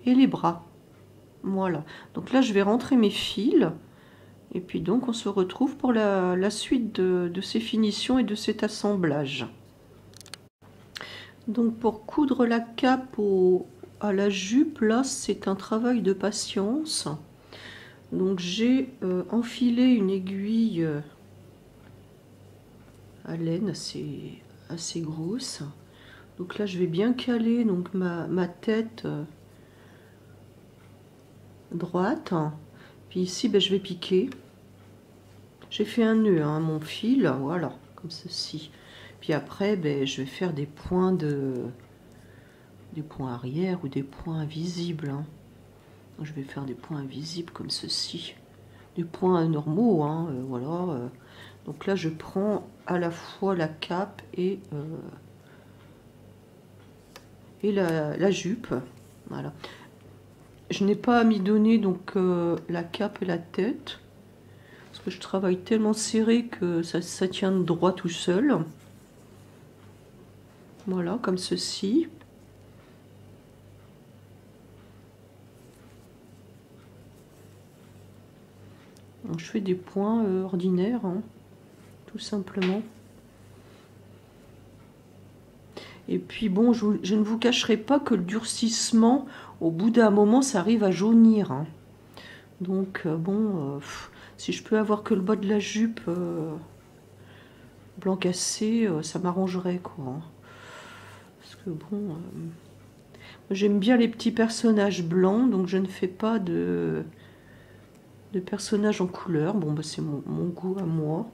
les bras. Voilà. Donc là, je vais rentrer mes fils. Et puis donc, on se retrouve pour la suite de ces finitions et de cet assemblage. Donc pour coudre la cape à la jupe, là, c'est un travail de patience. Donc j'ai enfilé une aiguille à laine assez grosse. Donc là je vais bien caler donc ma tête droite. Puis ici, ben, je vais piquer. J'ai fait un nœud à mon fil, voilà, comme ceci. Puis après, ben, je vais faire des points arrière ou des points invisibles. Hein. Je vais faire des points invisibles comme ceci. Des points normaux, hein, voilà. Donc là, je prends à la fois la cape et la jupe. Voilà. Je n'ai pas amidonné donc la cape et la tête. Parce que je travaille tellement serré que ça tient droit tout seul. Voilà, comme ceci. Donc, je fais des points ordinaires, hein, tout simplement. Et puis bon, je ne vous cacherai pas que le durcissement, au bout d'un moment, ça arrive à jaunir. Hein. Donc bon, si je peux avoir que le bas de la jupe blanc cassé, ça m'arrangerait quoi. Hein. Parce que bon, j'aime bien les petits personnages blancs, donc je ne fais pas de personnages en couleur. Bon, bah, c'est mon goût à moi.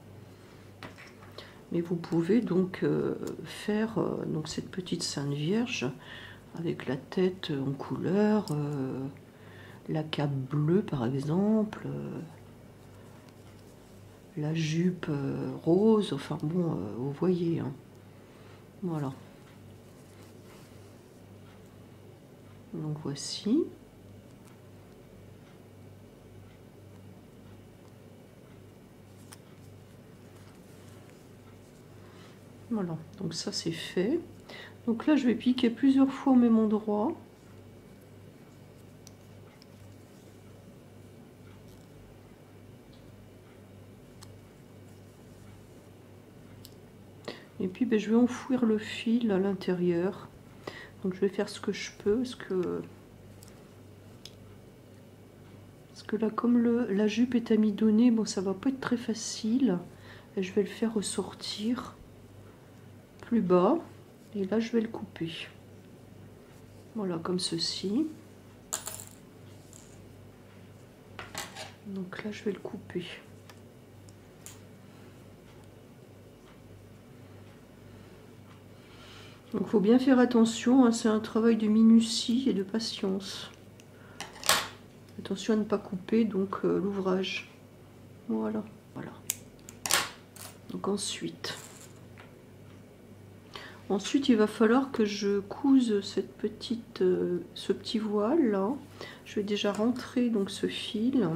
Mais vous pouvez donc faire donc cette petite Sainte Vierge avec la tête en couleur, la cape bleue par exemple, la jupe rose, enfin bon, vous voyez. Hein. Voilà. Donc voici. Voilà, donc ça c'est fait. Donc là je vais piquer plusieurs fois au même endroit. Et puis ben, je vais enfouir le fil à l'intérieur. Donc je vais faire ce que je peux, parce que là comme la jupe est amidonnée, bon ça va pas être très facile. Et je vais le faire ressortir plus bas. Et là je vais le couper. Voilà, comme ceci. Donc là je vais le couper. Donc il faut bien faire attention, hein, c'est un travail de minutie et de patience. Attention à ne pas couper donc l'ouvrage. Voilà, voilà. Donc ensuite, il va falloir que je couse cette petite, ce petit voile là. Je vais déjà rentrer donc ce fil.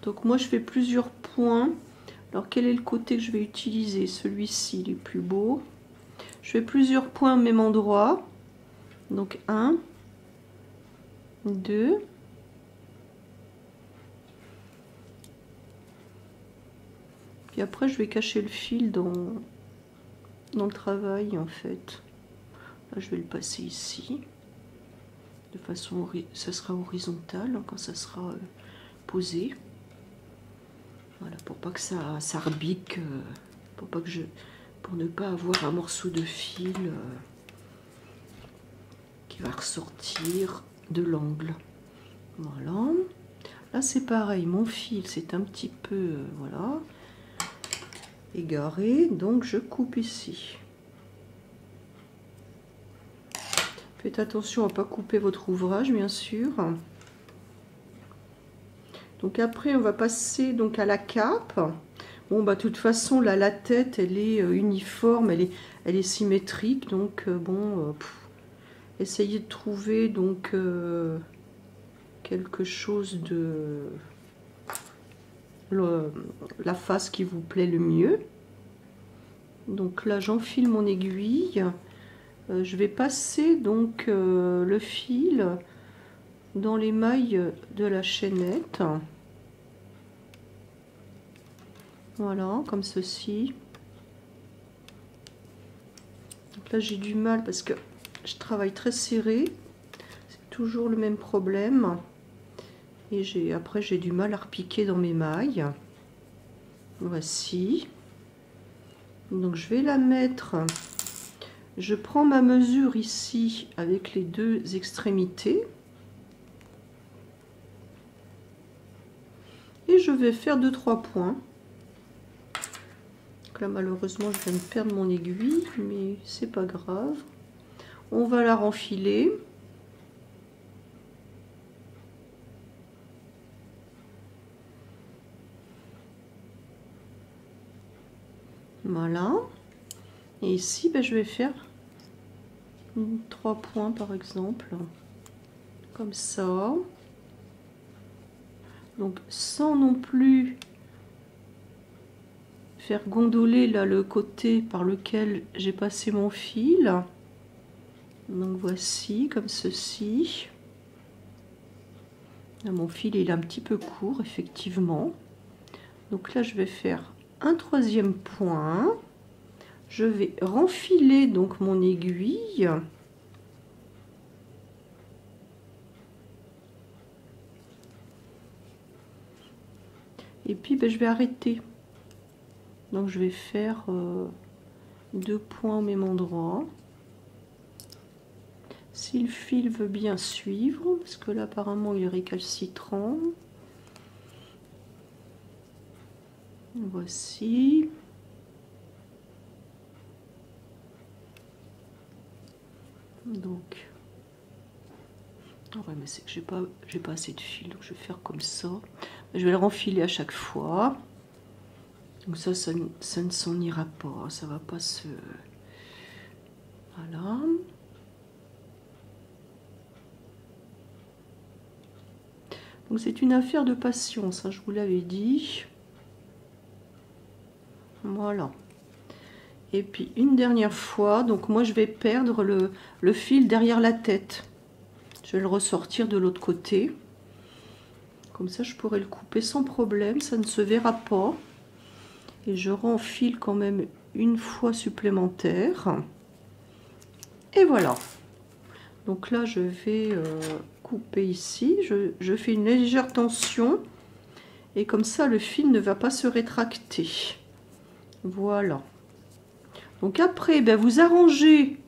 Donc moi je fais plusieurs points. Alors quel est le côté que je vais utiliser? Celui-ci, il est plus beau. Je fais plusieurs points au même endroit. Donc 1, 2, puis après je vais cacher le fil dans le travail en fait. Là je vais le passer ici. De façon, ça sera horizontal quand ça sera posé. Voilà, pour pas que ça rebique, pour ne pas avoir un morceau de fil qui va ressortir de l'angle. Voilà. Là c'est pareil, mon fil c'est un petit peu voilà égaré, donc je coupe ici. Faites attention à ne pas couper votre ouvrage bien sûr. Donc après on va passer donc à la cape. Bon bah de toute façon là la tête elle est uniforme, elle est symétrique, donc bon essayez de trouver donc quelque chose de la face qui vous plaît le mieux. Donc là j'enfile mon aiguille, je vais passer donc le fil dans les mailles de la chaînette. Voilà, comme ceci. Donc là j'ai du mal parce que je travaille très serré, c'est toujours le même problème. Et après j'ai du mal à repiquer dans mes mailles. Voici. Donc je vais la mettre Je prends ma mesure ici avec les deux extrémités. Et je vais faire 2-3 points. Donc là, malheureusement, je viens de perdre mon aiguille, mais c'est pas grave. On va la renfiler. Voilà. Et ici, ben, je vais faire 3 points par exemple. Comme ça. Donc sans non plus faire gondoler là le côté par lequel j'ai passé mon fil. Donc voici comme ceci. Là, mon fil il est un petit peu court effectivement. Donc là je vais faire un 3e point. Je vais renfiler donc mon aiguille. Et puis ben, je vais arrêter. Donc je vais faire 2 points au même endroit. Si le fil veut bien suivre, parce que là apparemment il est récalcitrant. Voici. Donc, ouais, mais c'est que j'ai pas assez de fil, donc je vais faire comme ça. Je vais le renfiler à chaque fois. Donc ça ne s'en ira pas, ça va pas se... Voilà. Donc c'est une affaire de patience, hein, je vous l'avais dit. Voilà. Et puis une dernière fois, donc moi je vais perdre le fil derrière la tête. Je vais le ressortir de l'autre côté. Comme ça je pourrai le couper sans problème, ça ne se verra pas. Et je renfile quand même une fois supplémentaire. Et voilà. Donc là je vais couper ici. Je fais une légère tension. Et comme ça le fil ne va pas se rétracter. Voilà. Donc après, ben, vous arrangez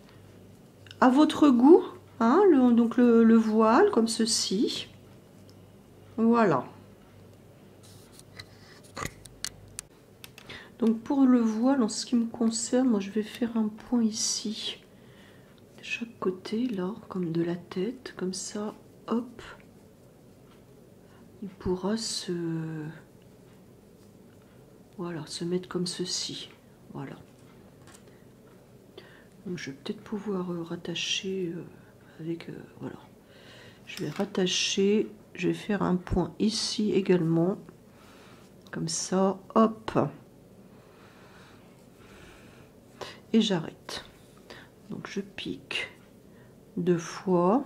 à votre goût, hein, le voile comme ceci. Voilà. Donc pour le voile, en ce qui me concerne, moi je vais faire un point ici, de chaque côté, là, comme de la tête, comme ça, hop. Il pourra voilà, se mettre comme ceci. Voilà. Donc je vais peut-être pouvoir rattacher avec... voilà. Je vais rattacher, je vais faire un point ici également. Comme ça, hop. Et j'arrête. Donc je pique 2 fois.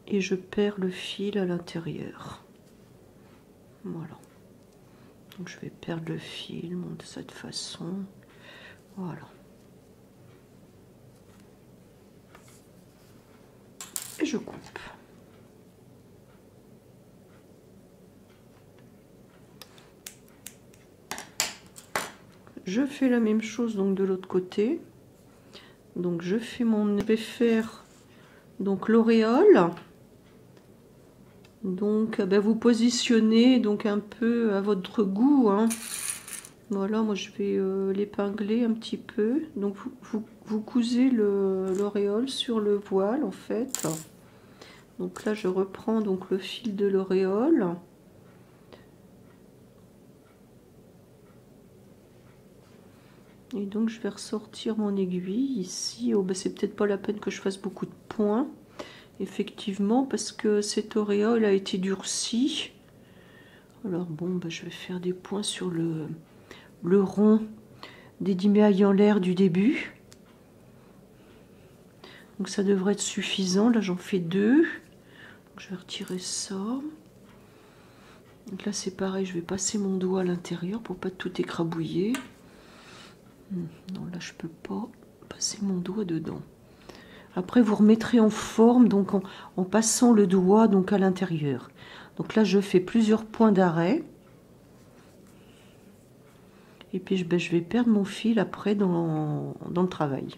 Et je perds le fil à l'intérieur. Voilà. Donc je vais perdre le fil de cette façon. Voilà. Et je coupe. Je fais la même chose donc de l'autre côté. Donc je fais je vais faire donc l'auréole. Donc ben, vous positionnez donc un peu à votre goût, hein. Voilà, moi je vais l'épingler un petit peu. Donc vous cousez l'auréole sur le voile en fait. Donc là je reprends donc le fil de l'auréole. Et donc je vais ressortir mon aiguille ici. Oh, ben, c'est peut-être pas la peine que je fasse beaucoup de points. Effectivement, parce que cette auréole a été durcie. Alors bon, ben, je vais faire des points sur le rond des 10 mailles en l'air du début. Donc ça devrait être suffisant. Là j'en fais 2. Donc, je vais retirer ça. Donc là c'est pareil, je vais passer mon doigt à l'intérieur pour pas tout écrabouiller. Non, là je peux pas passer mon doigt dedans. Après vous remettrez en forme donc en passant le doigt donc à l'intérieur. Donc là je fais plusieurs points d'arrêt. Et puis je vais perdre mon fil après dans le travail,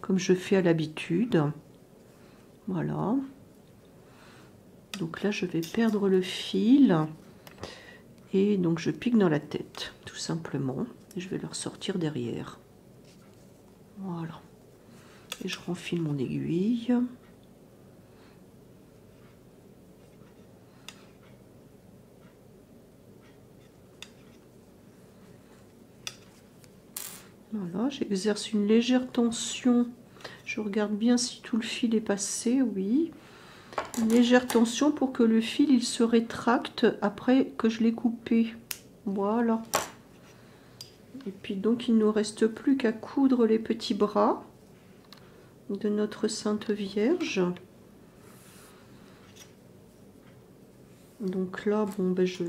comme je fais à l'habitude. Voilà. Donc là, je vais perdre le fil. Et donc je pique dans la tête, tout simplement. Et je vais le ressortir derrière. Voilà. Et je renfile mon aiguille. Voilà, j'exerce une légère tension. Je regarde bien si tout le fil est passé, oui. Une légère tension pour que le fil il se rétracte après que je l'ai coupé. Voilà. Et puis donc il ne nous reste plus qu'à coudre les petits bras de notre Sainte Vierge. Donc là, bon, ben, je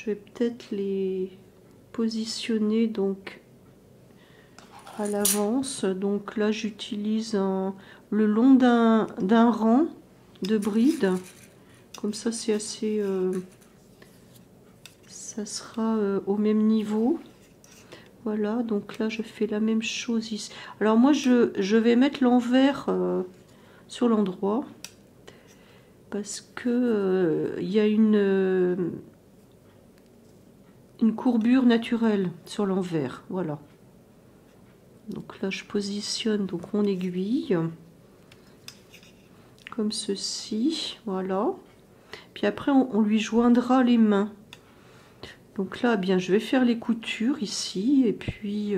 vais peut-être les positionner donc à l'avance. Donc là, j'utilise le long d'un rang de brides. Comme ça, c'est assez... ça sera au même niveau. Voilà, donc là, je fais la même chose ici. Alors moi, je vais mettre l'envers sur l'endroit. Parce que il y a une courbure naturelle sur l'envers. Voilà. Donc là, je positionne donc mon aiguille comme ceci. Voilà. Puis après, on lui joindra les mains. Donc là, bien, je vais faire les coutures ici. Et puis,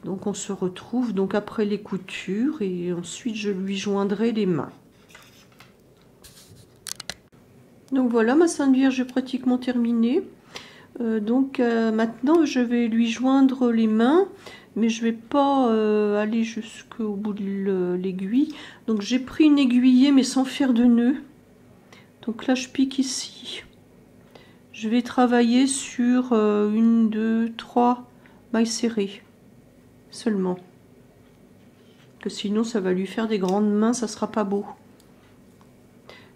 donc on se retrouve donc après les coutures. Et ensuite, je lui joindrai les mains. Donc voilà, ma Sainte Vierge est pratiquement terminée. Maintenant je vais lui joindre les mains, mais je vais pas aller jusqu'au bout de l'aiguille. Donc j'ai pris une aiguillée mais sans faire de nœud. Donc là je pique ici. Je vais travailler sur 1, 2, 3 mailles serrées seulement. Que sinon ça va lui faire des grandes mains, ça sera pas beau.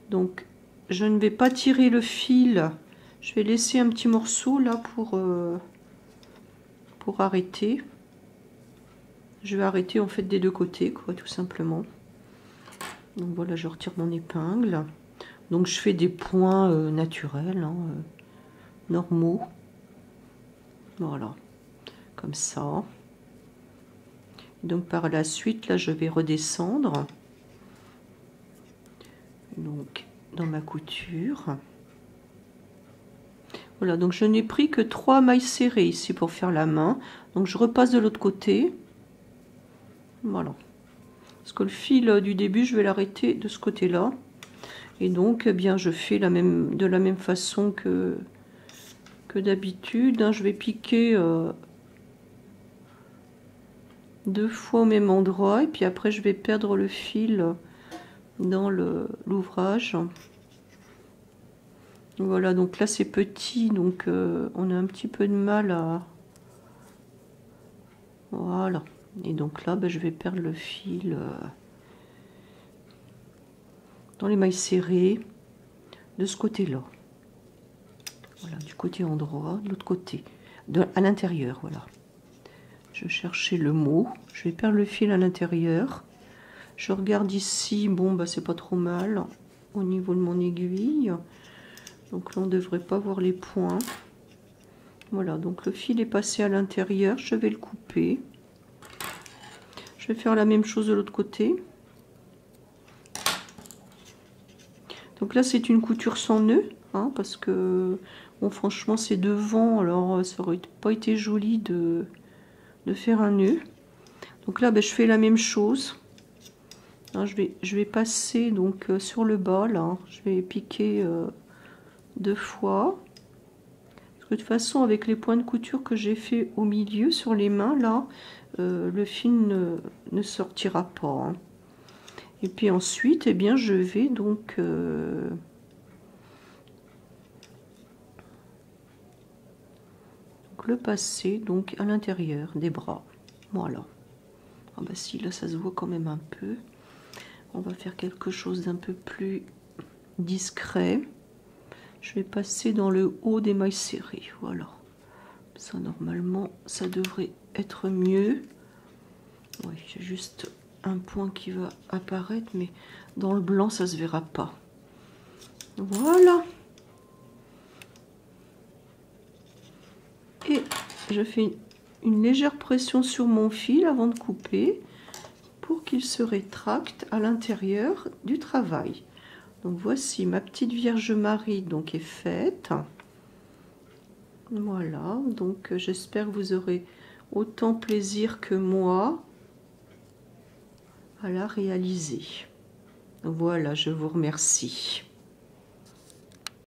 Donc je ne vais pas tirer le fil. Je vais laisser un petit morceau là pour arrêter. Je vais arrêter en fait des deux côtés, quoi, tout simplement. Donc voilà, je retire mon épingle. Donc je fais des points naturels, hein, normaux. Voilà, comme ça. Donc par la suite, là, je vais redescendre. Donc dans ma couture. Voilà, donc je n'ai pris que 3 mailles serrées ici pour faire la main. Donc je repasse de l'autre côté. Voilà. Parce que le fil du début, je vais l'arrêter de ce côté-là. Et donc, eh bien, je fais de la même façon que d'habitude. Hein. Je vais piquer 2 fois au même endroit. Et puis après, je vais perdre le fil dans l'ouvrage. Voilà, donc là, c'est petit. Donc, on a un petit peu de mal à... Voilà. Et donc là, ben, je vais perdre le fil dans les mailles serrées de ce côté-là. Voilà, du côté endroit, de l'autre côté, à l'intérieur, voilà. Je cherchais le mot, je vais perdre le fil à l'intérieur. Je regarde ici, bon, bah c'est pas trop mal au niveau de mon aiguille. Donc là, on ne devrait pas voir les points. Voilà, donc le fil est passé à l'intérieur, je vais le couper. Je vais faire la même chose de l'autre côté. Donc là, c'est une couture sans nœud, hein, parce que, bon, franchement, c'est devant, alors ça aurait pas été joli de faire un nœud. Donc là, ben, je fais la même chose. Hein, je vais passer donc sur le bas, là, je vais piquer 2 fois. Parce que de toute façon, avec les points de couture que j'ai fait au milieu, sur les mains, là, le fil ne sortira pas. Hein. Et puis ensuite, eh bien, je vais donc le passer donc à l'intérieur des bras. Voilà. Ah bah si, là, ça se voit quand même un peu. On va faire quelque chose d'un peu plus discret. je vais passer dans le haut des mailles serrées. Voilà. Ça, normalement, ça devrait être mieux. Oui, j'ai juste un point qui va apparaître, mais dans le blanc, ça se verra pas. Voilà. Et je fais une légère pression sur mon fil avant de couper pour qu'il se rétracte à l'intérieur du travail. Donc voici ma petite Vierge Marie donc est faite. Voilà, donc j'espère que vous aurez autant plaisir que moi à la réaliser. Voilà, je vous remercie.